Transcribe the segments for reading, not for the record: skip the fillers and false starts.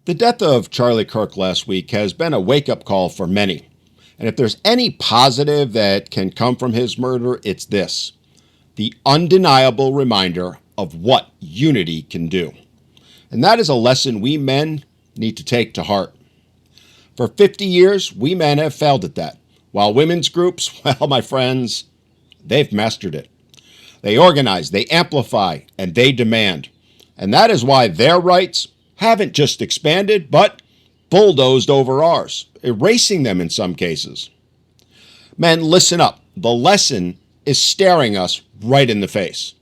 The death of Charlie Kirk last week has been a wake-up call for many. And if there's any positive that can come from his murder, it's this: the undeniable reminder of what unity can do. And that is a lesson we men need to take to heart. For 50 years, we men have failed at that, while women's groups, well, my friends, they've mastered it. They organize, they amplify, and they demand. And that is why their rights haven't just expanded, but bulldozed over ours, erasing them in some cases. Men, listen up. The lesson is staring us right in the face.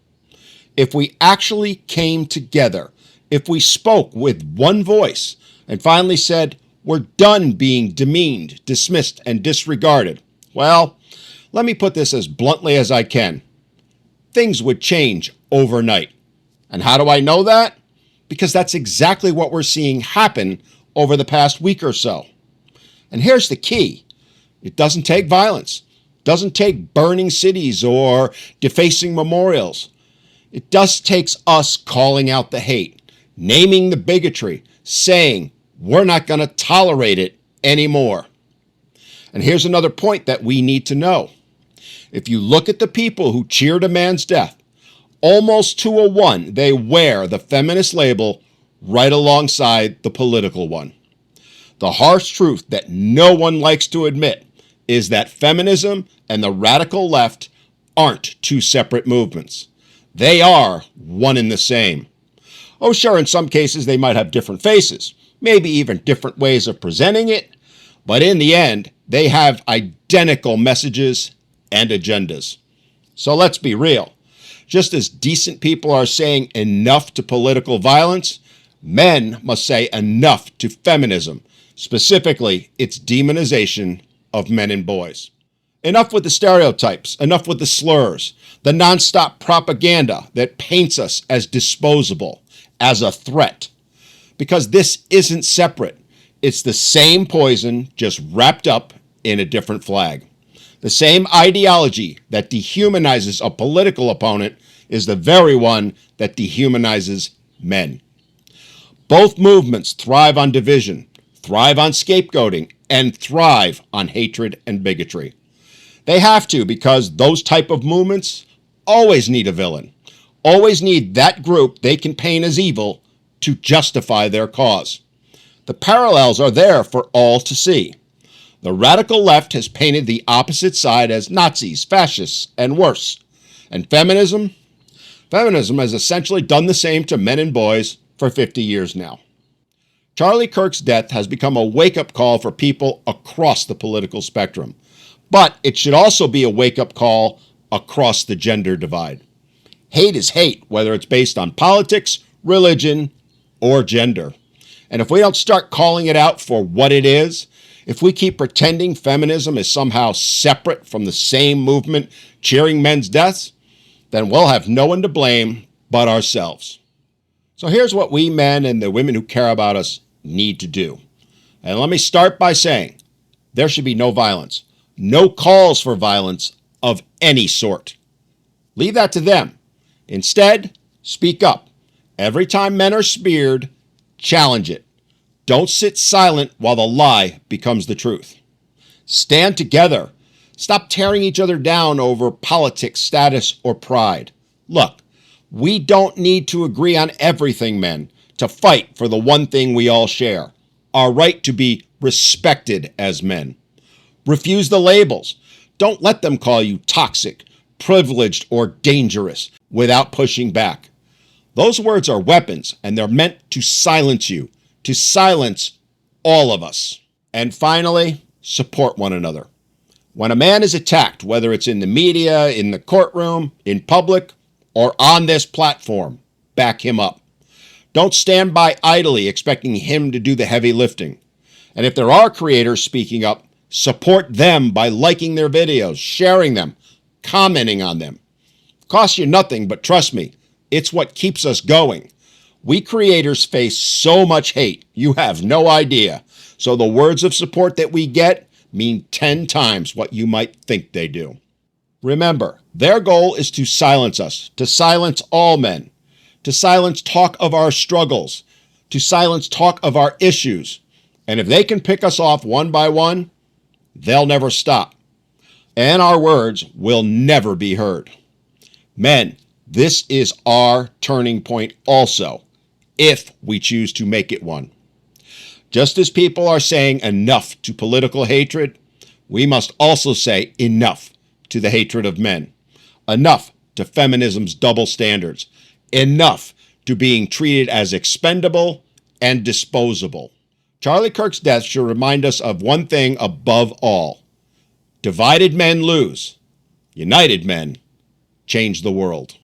If we actually came together, if we spoke with one voice and finally said, we're done being demeaned, dismissed, and disregarded, well, let me put this as bluntly as I can. Things would change overnight. And how do I know that? Because that's exactly what we're seeing happen over the past week or so. And here's the key. It doesn't take violence. It doesn't take burning cities or defacing memorials. It just takes us calling out the hate, naming the bigotry, saying we're not going to tolerate it anymore. And here's another point that we need to know. If you look at the people who cheered a man's death, almost to a one, they wear the feminist label right alongside the political one. The harsh truth that no one likes to admit is that feminism and the radical left aren't two separate movements. They are one and the same. Oh, sure, in some cases they might have different faces, maybe even different ways of presenting it, but in the end, they have identical messages and agendas. So let's be real. Just as decent people are saying enough to political violence, men must say enough to feminism, specifically its demonization of men and boys. Enough with the stereotypes, enough with the slurs, the nonstop propaganda that paints us as disposable, as a threat. Because this isn't separate. It's the same poison, just wrapped up in a different flag. The same ideology that dehumanizes a political opponent is the very one that dehumanizes men. Both movements thrive on division, thrive on scapegoating, and thrive on hatred and bigotry. They have to, because those type of movements always need a villain, always need that group they can paint as evil to justify their cause. The parallels are there for all to see. The radical left has painted the opposite side as Nazis, fascists, and worse. And feminism has essentially done the same to men and boys for 50 years now. Charlie Kirk's death has become a wake-up call for people across the political spectrum. But it should also be a wake-up call across the gender divide. Hate is hate, whether it's based on politics, religion, or gender. And if we don't start calling it out for what it is, if we keep pretending feminism is somehow separate from the same movement cheering men's deaths, then we'll have no one to blame but ourselves. So here's what we men and the women who care about us need to do. And let me start by saying there should be no violence, no calls for violence of any sort. Leave that to them. Instead, speak up. Every time men are smeared, challenge it. Don't sit silent while the lie becomes the truth. Stand together. Stop tearing each other down over politics, status, or pride. Look, we don't need to agree on everything, men, to fight for the one thing we all share, our right to be respected as men. Refuse the labels. Don't let them call you toxic, privileged, or dangerous without pushing back. Those words are weapons, and they're meant to silence you, to silence all of us. And finally, support one another. When a man is attacked, whether it's in the media, in the courtroom, in public, or on this platform, back him up. Don't stand by idly expecting him to do the heavy lifting. And if there are creators speaking up, support them by liking their videos, sharing them, commenting on them. It costs you nothing, but trust me, it's what keeps us going. We creators face so much hate, you have no idea. So the words of support that we get mean 10 times what you might think they do. Remember, their goal is to silence us, to silence all men, to silence talk of our struggles, to silence talk of our issues. And if they can pick us off one by one, they'll never stop. And our words will never be heard. Men, this is our turning point also, if we choose to make it one. Just as people are saying enough to political hatred, we must also say enough to the hatred of men. Enough to feminism's double standards. Enough to being treated as expendable and disposable. Charlie Kirk's death should remind us of one thing above all. Divided men lose. United men change the world.